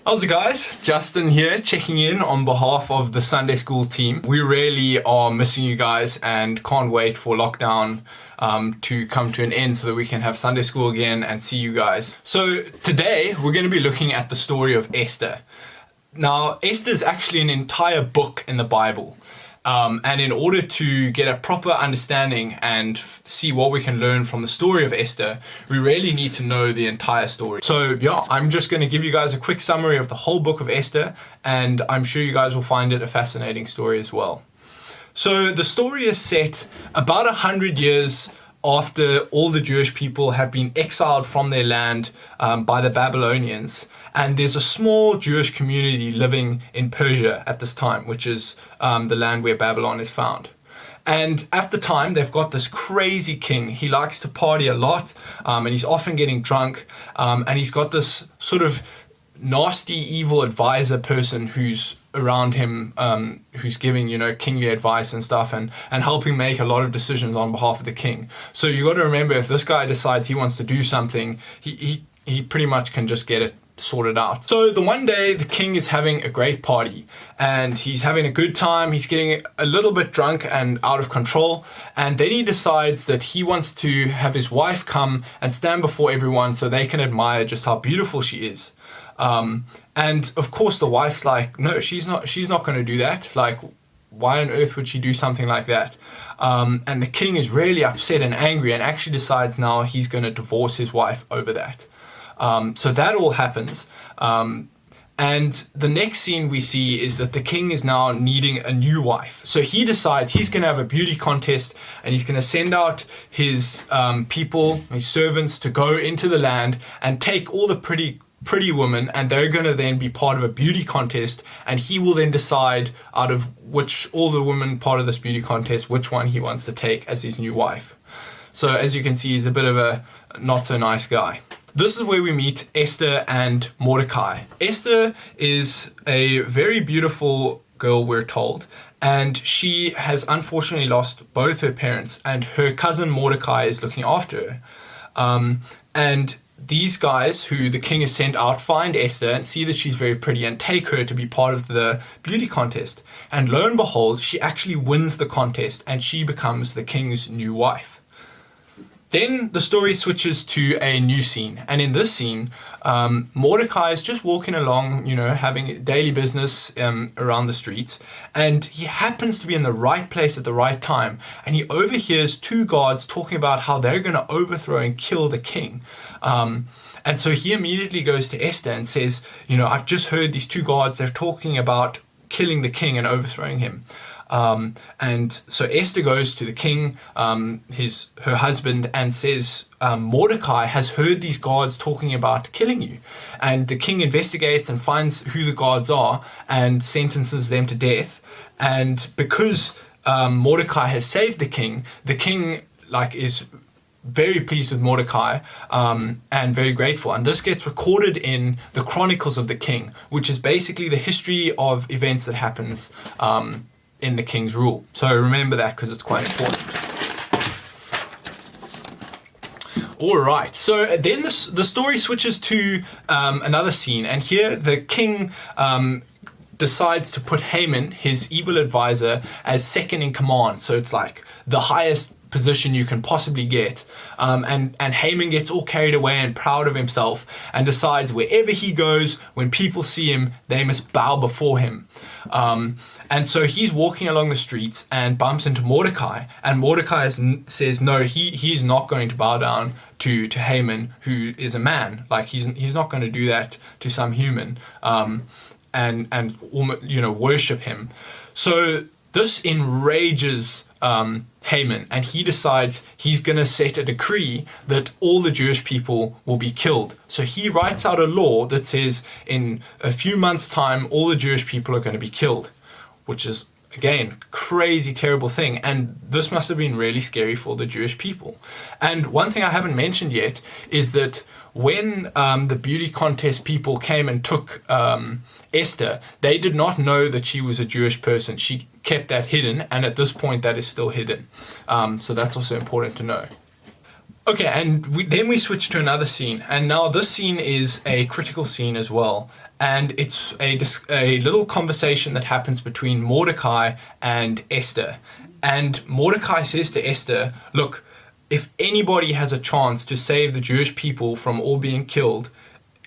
How's it guys? Justin here, checking in on behalf of the Sunday school team. We really are missing you guys and can't wait for lockdown to come to an end so that we can have Sunday school again and see you guys. So today we're going to be looking at the story of Esther. Now, Esther is actually an entire book in the Bible. And in order to get a proper understanding and see what we can learn from the story of Esther, we really need to know the entire story. So yeah, I'm just going to give you guys a quick summary of the whole book of Esther, and I'm sure you guys will find it a fascinating story as well. So the story is set about 100 years after all the Jewish people have been exiled from their land by the Babylonians. And there's a small Jewish community living in Persia at this time, which is the land where Babylon is found. And at the time, they've got this crazy king. He likes to party a lot, and he's often getting drunk. And he's got this sort of nasty, evil advisor person who's around him, who's giving, kingly advice and stuff and helping make a lot of decisions on behalf of the king. So you got to remember, if this guy decides he wants to do something, he pretty much can just get it sorted out. So the one day the king is having a great party and he's having a good time. He's getting a little bit drunk and out of control. And then he decides that he wants to have his wife come and stand before everyone so they can admire just how beautiful she is. And of course the wife's like, no, she's not going to do that. Like, why on earth would she do something like that? And the king is really upset and angry and actually decides now he's going to divorce his wife over that. So that all happens. And the next scene we see is that the king is now needing a new wife. So he decides he's going to have a beauty contest and he's going to send out his people, his servants, to go into the land and take all the pretty women, and they're going to then be part of a beauty contest, and he will then decide out of all the women part of this beauty contest, which one he wants to take as his new wife. So as you can see, he's a bit of a not so nice guy. This is where we meet Esther and Mordecai. Esther is a very beautiful girl, we're told, and she has unfortunately lost both her parents, and her cousin Mordecai is looking after her. And these guys, who the king has sent out, find Esther and see that she's very pretty and take her to be part of the beauty contest. And lo and behold, she actually wins the contest and she becomes the king's new wife. Then the story switches to a new scene. And in this scene, Mordecai is just walking along, having daily business around the streets. And he happens to be in the right place at the right time. And he overhears two guards talking about how they're going to overthrow and kill the king. And so he immediately goes to Esther and says, I've just heard these two guards, they're talking about killing the king and overthrowing him. And so Esther goes to the king, her husband, and says, Mordecai has heard these guards talking about killing you. And the king investigates and finds who the guards are and sentences them to death. And because Mordecai has saved the king is very pleased with Mordecai and very grateful. And this gets recorded in the Chronicles of the King, which is basically the history of events that happens in the king's rule. So remember that because it's quite important. All right, so then the story switches to another scene, and here the king decides to put Haman, his evil advisor, as second in command. So it's like the highest position you can possibly get, and Haman gets all carried away and proud of himself and decides wherever he goes, when people see him, they must bow before him. And so he's walking along the streets and bumps into Mordecai, and Mordecai says no, he's not going to bow down to Haman, who is a man. Like he's not going to do that to some human, and worship him. So this enrages Haman, and he decides he's going to set a decree that all the Jewish people will be killed. So he writes out a law that says in a few months' time, all the Jewish people are going to be killed, which is, again, crazy, terrible thing. And this must have been really scary for the Jewish people. And one thing I haven't mentioned yet is that when the beauty contest people came and took Esther, they did not know that she was a Jewish person. She kept that hidden, and at this point that is still hidden. So that's also important to know. Okay, and then we switch to another scene, and now this scene is a critical scene as well, and it's a little conversation that happens between Mordecai and Esther, and Mordecai says to Esther, look, if anybody has a chance to save the Jewish people from all being killed,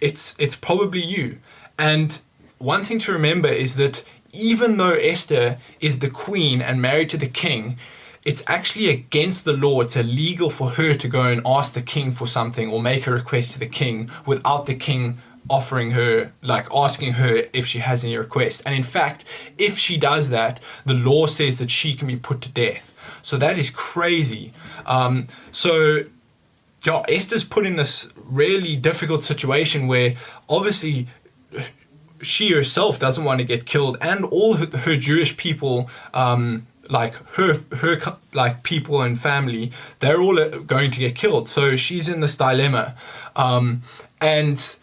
it's probably you. And one thing to remember is that even though Esther is the queen and married to the king, it's actually against the law. It's illegal for her to go and ask the king for something or make a request to the king without the king offering her, like asking her if she has any request. And in fact, if she does that, the law says that she can be put to death. So that is crazy. Esther's put in this really difficult situation where obviously she herself doesn't want to get killed, and all her Jewish people, like her like people and family, they're all going to get killed. So she's in this dilemma, and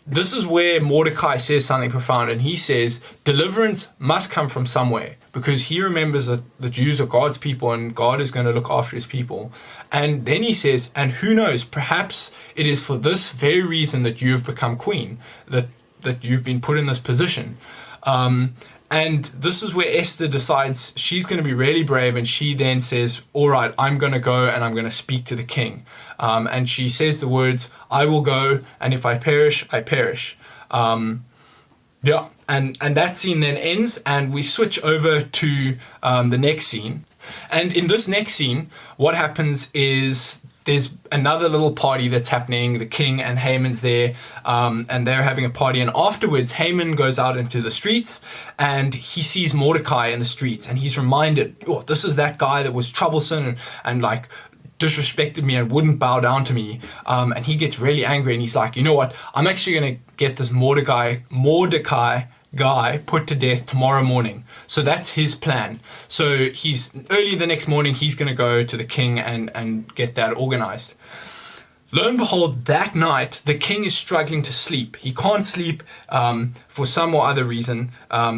this is where Mordecai says something profound, and he says deliverance must come from somewhere, because he remembers that the Jews are God's people and God is going to look after his people. And then he says, and who knows, perhaps it is for this very reason that you have become queen, that you've been put in this position. And this is where Esther decides she's going to be really brave, and she then says, all right, I'm going to go and I'm going to speak to the king. And she says the words, I will go, and if I perish, I perish. And that scene then ends, and we switch over to the next scene. And in this next scene, what happens is there's another little party that's happening. The king and Haman's there, and they're having a party. And afterwards, Haman goes out into the streets, and he sees Mordecai in the streets, and he's reminded, oh, this is that guy that was troublesome and like disrespected me and wouldn't bow down to me. And he gets really angry, and he's like, you know what? I'm actually going to get this Mordecai guy put to death tomorrow morning. So that's his plan. So he's early the next morning, he's going to go to the king and get that organized. Lo and behold, that night, the king is struggling to sleep. He can't sleep for some or other reason.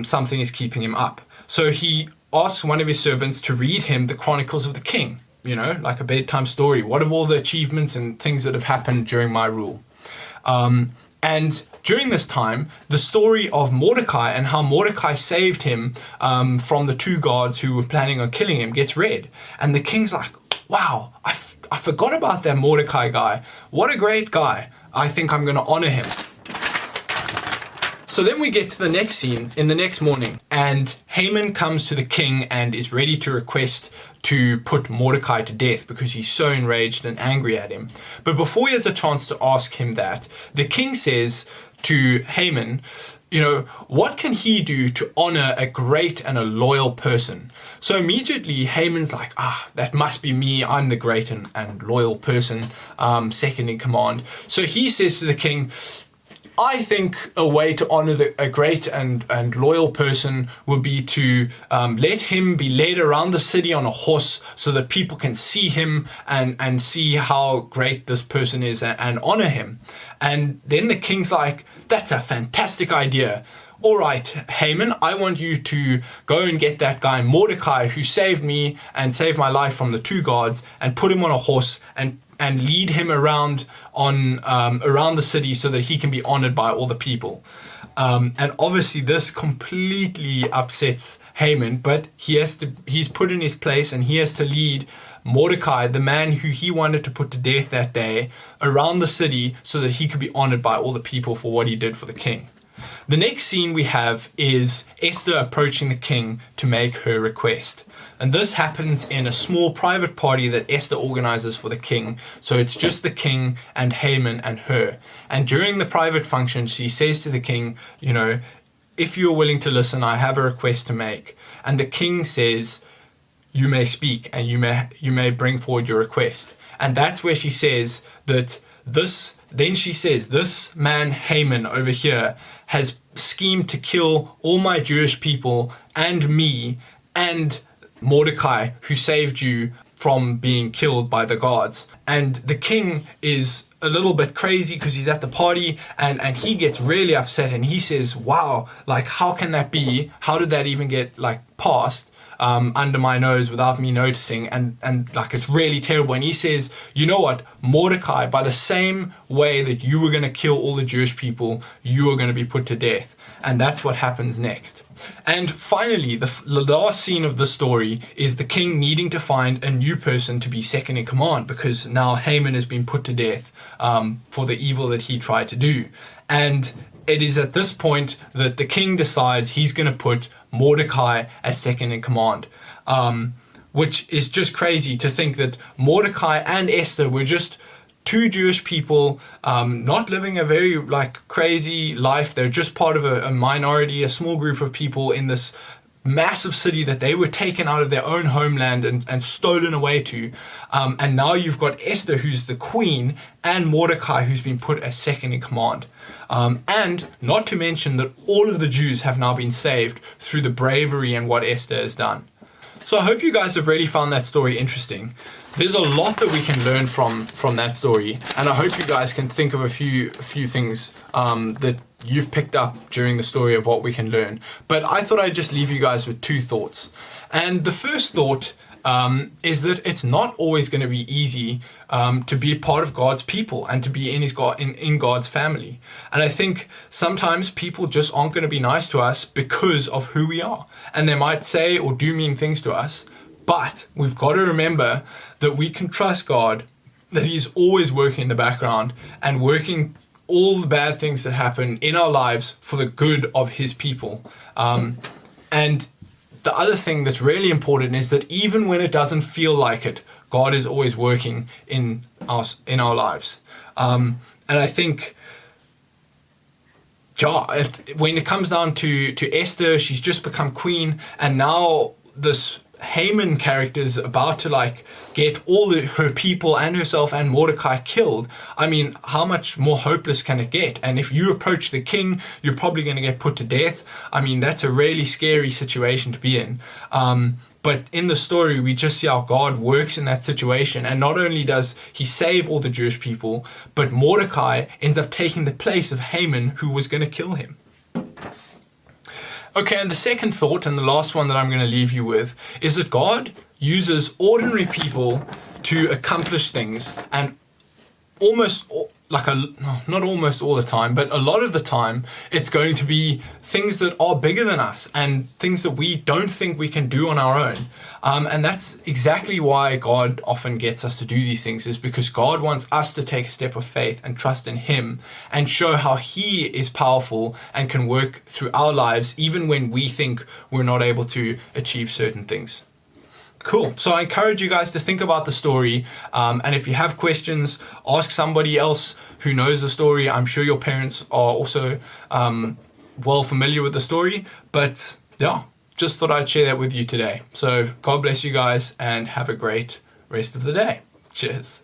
Something is keeping him up. So he asks one of his servants to read him the Chronicles of the King, like a bedtime story. What are all the achievements and things that have happened during my rule? And during this time, the story of Mordecai and how Mordecai saved him from the two guards who were planning on killing him gets read. And the king's like, wow, I forgot about that Mordecai guy. What a great guy. I think I'm going to honor him. So then we get to the next scene in the next morning, and Haman comes to the king and is ready to request to put Mordecai to death because he's so enraged and angry at him. But before he has a chance to ask him that, the king says to Haman, what can he do to honor a great and a loyal person? So immediately Haman's like, that must be me. I'm the great and loyal person, second in command. So he says to the king, I think a way to honor a great and loyal person would be to let him be led around the city on a horse so that people can see him and see how great this person is and honor him. And then the king's like, that's a fantastic idea. All right, Haman, I want you to go and get that guy Mordecai who saved me and saved my life from the two guards, and put him on a horse and lead him around the city so that he can be honored by all the people. And obviously this completely upsets Haman, but he's put in his place, and he has to lead Mordecai, the man who he wanted to put to death that day, around the city so that he could be honored by all the people for what he did for the king. The next scene we have is Esther approaching the king to make her request. And this happens in a small private party that Esther organizes for the king. So it's just the king and Haman and her. And during the private function, she says to the king, if you're willing to listen, I have a request to make. And the king says, you may speak and you may bring forward your request. And that's where she says that this man Haman over here has schemed to kill all my Jewish people and me and Mordecai, who saved you from being killed by the guards. And the king is a little bit crazy because he's at the party, and he gets really upset, and he says, wow, like, how can that be? How did that even get passed? under my nose without me noticing, and like it's really terrible. And he says, you know what, Mordecai, by the same way that you were going to kill all the Jewish people, you are going to be put to death. And that's what happens next. And finally, the last scene of the story is the king needing to find a new person to be second in command, because now Haman has been put to death for the evil that he tried to do. And it is at this point that the king decides he's going to put Mordecai as second in command, which is just crazy to think that Mordecai and Esther were just two Jewish people, not living a very like crazy life. They're just part of a minority, a small group of people in this massive city that they were taken out of their own homeland and stolen away to. And now you've got Esther, who's the queen, and Mordecai, who's been put as second in command. And not to mention that all of the Jews have now been saved through the bravery and what Esther has done. So I hope you guys have really found that story interesting. There's a lot that we can learn from that story, and I hope you guys can think of a few things that you've picked up during the story of what we can learn. But I thought I'd just leave you guys with two thoughts. And the first thought is that it's not always going to be easy to be a part of God's people and to be in God's family. And I think sometimes people just aren't going to be nice to us because of who we are. And they might say or do mean things to us. But we've got to remember that we can trust God, that He is always working in the background and working all the bad things that happen in our lives for the good of His people. And the other thing that's really important is that even when it doesn't feel like it, God is always working in our lives. And I think when it comes down to Esther, she's just become queen, and now this Haman character is about to get all her people and herself and Mordecai killed. I mean, how much more hopeless can it get? And if you approach the king, you're probably going to get put to death. I mean, that's a really scary situation to be in. But in the story, we just see how God works in that situation. And not only does He save all the Jewish people, but Mordecai ends up taking the place of Haman, who was going to kill him. Okay, and the second thought, and the last one that I'm going to leave you with, is that God uses ordinary people to accomplish things, and not almost all the time, but a lot of the time, it's going to be things that are bigger than us and things that we don't think we can do on our own. And that's exactly why God often gets us to do these things, is because God wants us to take a step of faith and trust in Him and show how He is powerful and can work through our lives even when we think we're not able to achieve certain things. Cool. So I encourage you guys to think about the story. And if you have questions, ask somebody else who knows the story. I'm sure your parents are also well familiar with the story. But yeah, just thought I'd share that with you today. So God bless you guys and have a great rest of the day. Cheers.